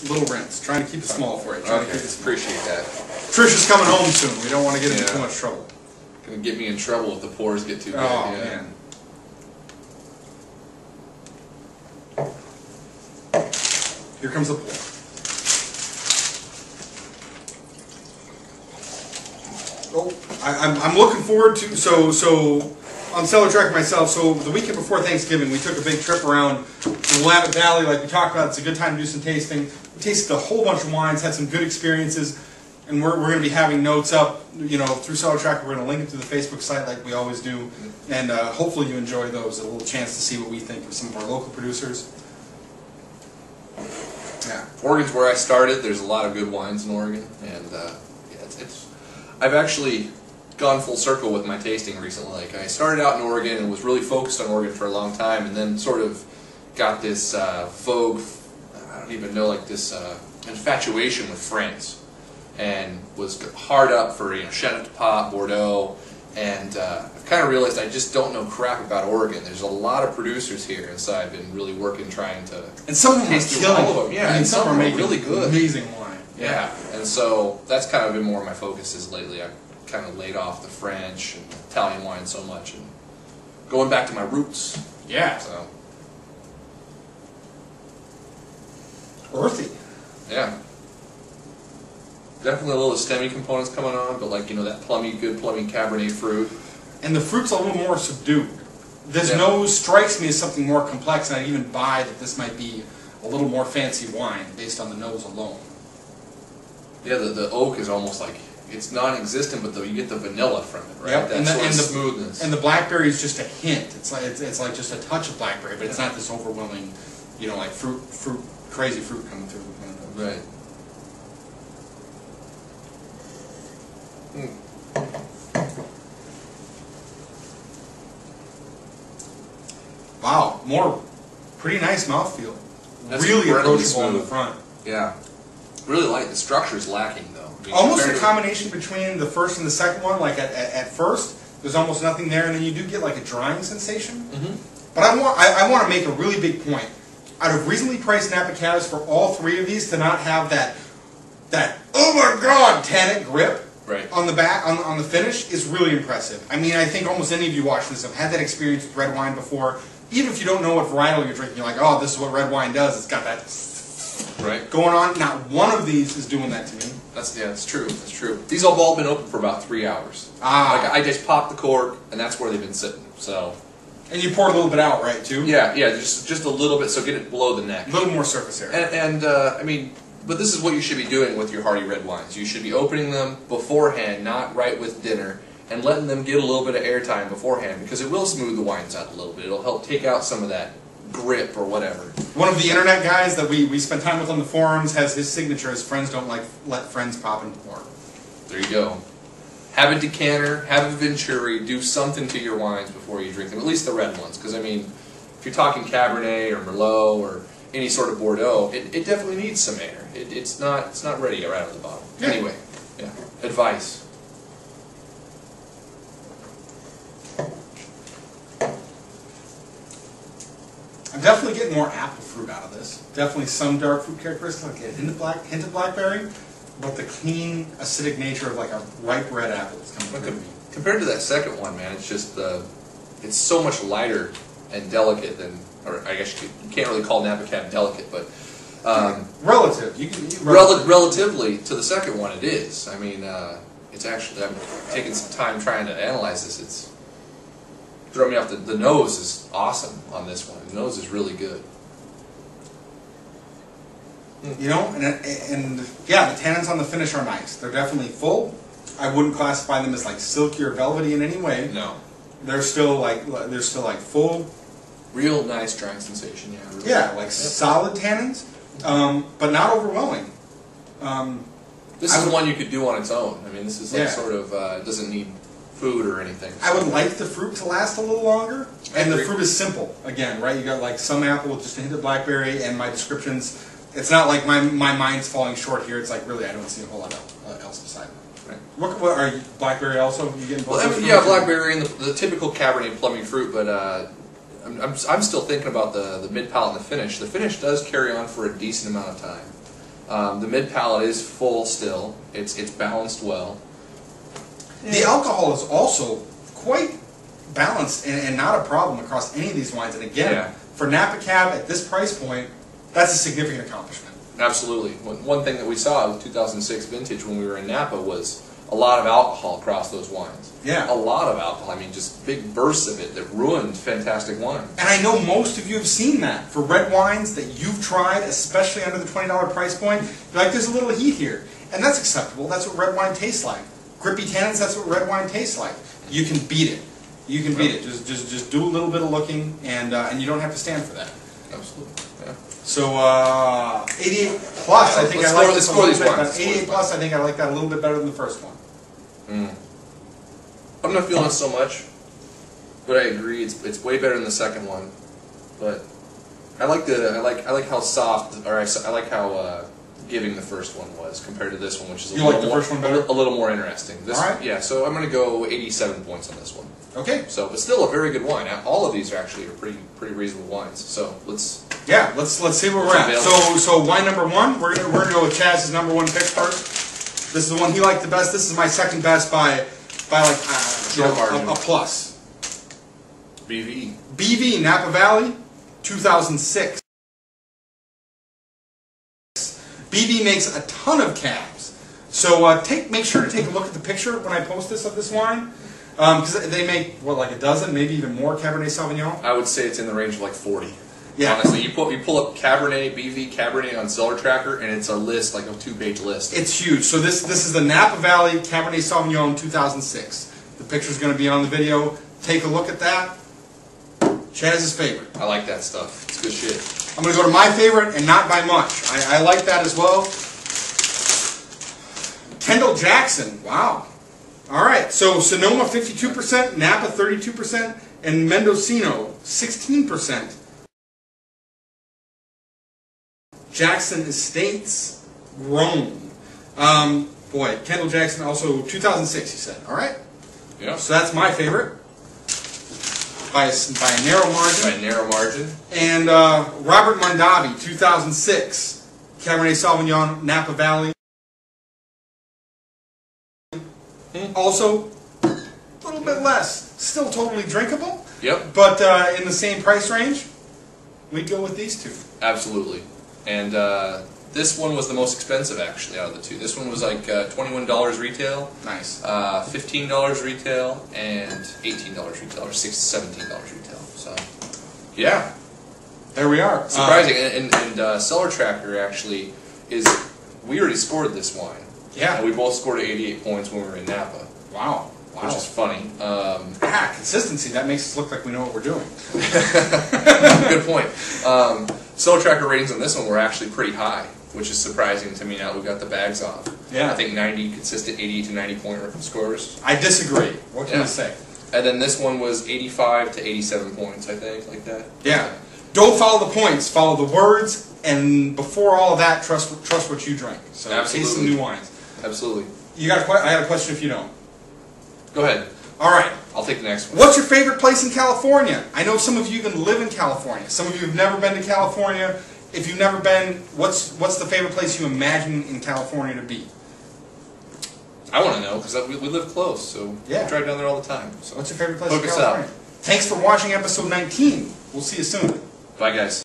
little rinse. Trying to keep it small for you. Okay, appreciate that. Trish is coming home soon. We don't want to get into too much trouble. Gonna get me in trouble if the pours get too big. Oh, man. Here comes the pour. Oh, I'm looking forward to, so on Cellar Trek myself, so the weekend before Thanksgiving, we took a big trip around the Willamette Valley, like we talked about. It's a good time to do some tasting. We tasted a whole bunch of wines, had some good experiences, and we're going to be having notes up, through Cellar Trek. We're going to link it to the Facebook site like we always do, and hopefully you enjoy those. A little chance to see what we think of some of our local producers. Yeah, Oregon's where I started. There's a lot of good wines in Oregon, and I've actually gone full circle with my tasting recently. Like, I started out in Oregon and was really focused on Oregon for a long time, and then sort of got this vogue, I don't even know, like this infatuation with France, and was hard up for Chenin de Pot, Bordeaux, and I've kind of realized I just don't know crap about Oregon. There's a lot of producers here, and so I've been really working trying to some of them taste all of them. Yeah, and some are making really good, amazing wine. Yeah, and so that's kind of been more of my focuses lately. I've kind of laid off the French and Italian wine so much, and going back to my roots. Yeah. So. Earthy. Yeah. Definitely a little stemmy components coming on, but like, that good plummy Cabernet fruit. And the fruit's a little more subdued. This nose strikes me as something more complex, and I even buy that this might be a little more fancy wine based on the nose alone. Yeah, the oak is almost like, it's non-existent, but you get the vanilla from it, right? Yep. That and sort of the smoothness. And the blackberry is just a hint. It's like just a touch of blackberry, but it's not this overwhelming, like crazy fruit coming through. Right. Wow, pretty nice mouthfeel. That's really approachable smooth on the front. Yeah. Really light. The structure's lacking, though. Almost a combination between the first and the second one. Like at first, there's almost nothing there, and then you do get like a drying sensation. Mm-hmm. But I want to make a really big point. Out of reasonably priced Napa Cabs, for all three of these to not have that oh my god tannic grip on the back on the finish is really impressive. I mean, I think almost any of you watching this have had that experience with red wine before. Even if you don't know what varietal you're drinking, you're like, oh, this is what red wine does. It's got that going on. Not one of these is doing that to me. That's true. That's true. These have all been open for about 3 hours. Like, I just popped the cork, and that's where they've been sitting. So. And you pour a little bit out, right, too? Yeah, just a little bit, so get it below the neck. A little more surface area. And I mean, but this is what you should be doing with your hearty red wines. You should be opening them beforehand, not right with dinner, and letting them get a little bit of airtime beforehand, because it will smooth the wines out a little bit. It'll help take out some of that grip or whatever. One of the internet guys that we spent time with on the forums has his signature as friends don't let friends pop and pour. There you go. Have a decanter, have a Venturi, do something to your wines before you drink them, at least the red ones. Because, I mean, if you're talking Cabernet or Merlot or any sort of Bordeaux, it definitely needs some air. It's not ready right out of the bottle. Yeah. Anyway, advice. I'm definitely getting more apple fruit out of this. Definitely some dark fruit characteristics, like a hint of blackberry, but the clean, acidic nature of like a ripe red apple is coming through. Compared to that second one, man, it's just it's so much lighter and delicate than, or I guess you can't really call Napa Cab delicate, but relatively to the second one, it is. I mean, it's actually, I'm taking some time trying to analyze this. It's throwing me off. The nose is awesome on this one. The nose is really good. And yeah, the tannins on the finish are nice. They're definitely full. I wouldn't classify them as like silky or velvety in any way. No. They're still like full. Real nice drying sensation, yeah. Really. Yeah, like solid tannins, but not overwhelming. This is one you could do on its own. I mean, this is like sort of doesn't need food or anything. So. I would like the fruit to last a little longer, and the fruit is simple. Again, right? You got like some apple with just a hint of blackberry, and my descriptions. It's not like my mind's falling short here. It's like really, I don't see a whole lot else beside it. Right. What are you, blackberry also? You getting both? Well, yeah, blackberry and the typical Cabernet plummy fruit, but I'm still thinking about the mid palate and the finish. The finish does carry on for a decent amount of time. The mid palate is full still. It's balanced well. The alcohol is also quite balanced and not a problem across any of these wines. And again, for Napa Cab at this price point, that's a significant accomplishment. Absolutely. One thing that we saw with 2006 vintage when we were in Napa was a lot of alcohol across those wines. Yeah. A lot of alcohol. I mean, just big bursts of it that ruined fantastic wines. And I know most of you have seen that. For red wines that you've tried, especially under the $20 price point, you're like, there's a little heat here. And that's acceptable. That's what red wine tastes like. Grippy tannins, that's what red wine tastes like. You can beat it. You can beat it. Just do a little bit of looking, and you don't have to stand for that. Absolutely. Yeah. So 88 plus, I think I like this a little bit better. 88 plus, I think I like that a little bit better than the first one. I'm not feeling it so much, but I agree it's way better than the second one. But I like how soft, or I like how giving the first one was compared to this one, which is a little more interesting. This, all right. Yeah, so I'm going to go 87 points on this one. Okay. So, but still a very good wine. All of these are actually pretty reasonable wines. So let's see where we're at. So wine number one, we're gonna go with Chaz's number one pick first. This is the one he liked the best. This is my second best by like a plus. BV Napa Valley, 2006. BV makes a ton of cabs. So make sure to take a look at the picture when I post this of this wine. Because they make, what, like a dozen, maybe even more Cabernet Sauvignon? I would say it's in the range of like 40. Yeah. Honestly, you pull up Cabernet, BV, Cabernet on Cellar Tracker, and it's a list, like a 2-page list. It's huge. So this is the Napa Valley Cabernet Sauvignon 2006. The picture's going to be on the video. Take a look at that. Chaz's favorite. I like that stuff. It's good shit. I'm going to go to my favorite, and not by much. I like that as well. Kendall Jackson. Wow. All right. So Sonoma 52%, Napa 32%, and Mendocino 16%. Jackson Estates, Rome. Boy, Kendall Jackson also 2006, you said. All right. Yeah. So that's my favorite. By a narrow margin. By a narrow margin. And Robert Mondavi, 2006, Cabernet Sauvignon, Napa Valley. Also, a little bit less. Still totally drinkable. Yep. But in the same price range, we'd go with these two. Absolutely. And this one was the most expensive, actually, out of the two. This one was like $21 retail. Nice. $15 retail and $18 retail, or $17 retail. So, yeah. There we are. Surprising. And Cellar Tracker actually is, we already scored this wine. Yeah. And we both scored 88 points when we were in Napa. Wow. Which is funny. Consistency. That makes us look like we know what we're doing. Good point. Cellar Tracker ratings on this one were actually pretty high, which is surprising to me now that we've got the bags off. Yeah. I think 90 consistent 80 to 90 point scores. I disagree. What can I say? And then this one was 85 to 87 points, I think, like that. Yeah. Don't follow the points. Follow the words, and before all of that, trust what you drink. So taste some new wines. Absolutely. You got I got a question if you don't. Go ahead. All right. I'll take the next one. What's your favorite place in California? I know some of you even live in California. Some of you have never been to California. If you've never been, what's the favorite place you imagine in California to be? I want to know, because we live close, so we drive down there all the time. So what's your favorite place in California? Thanks for watching episode 19. We'll see you soon. Bye, guys.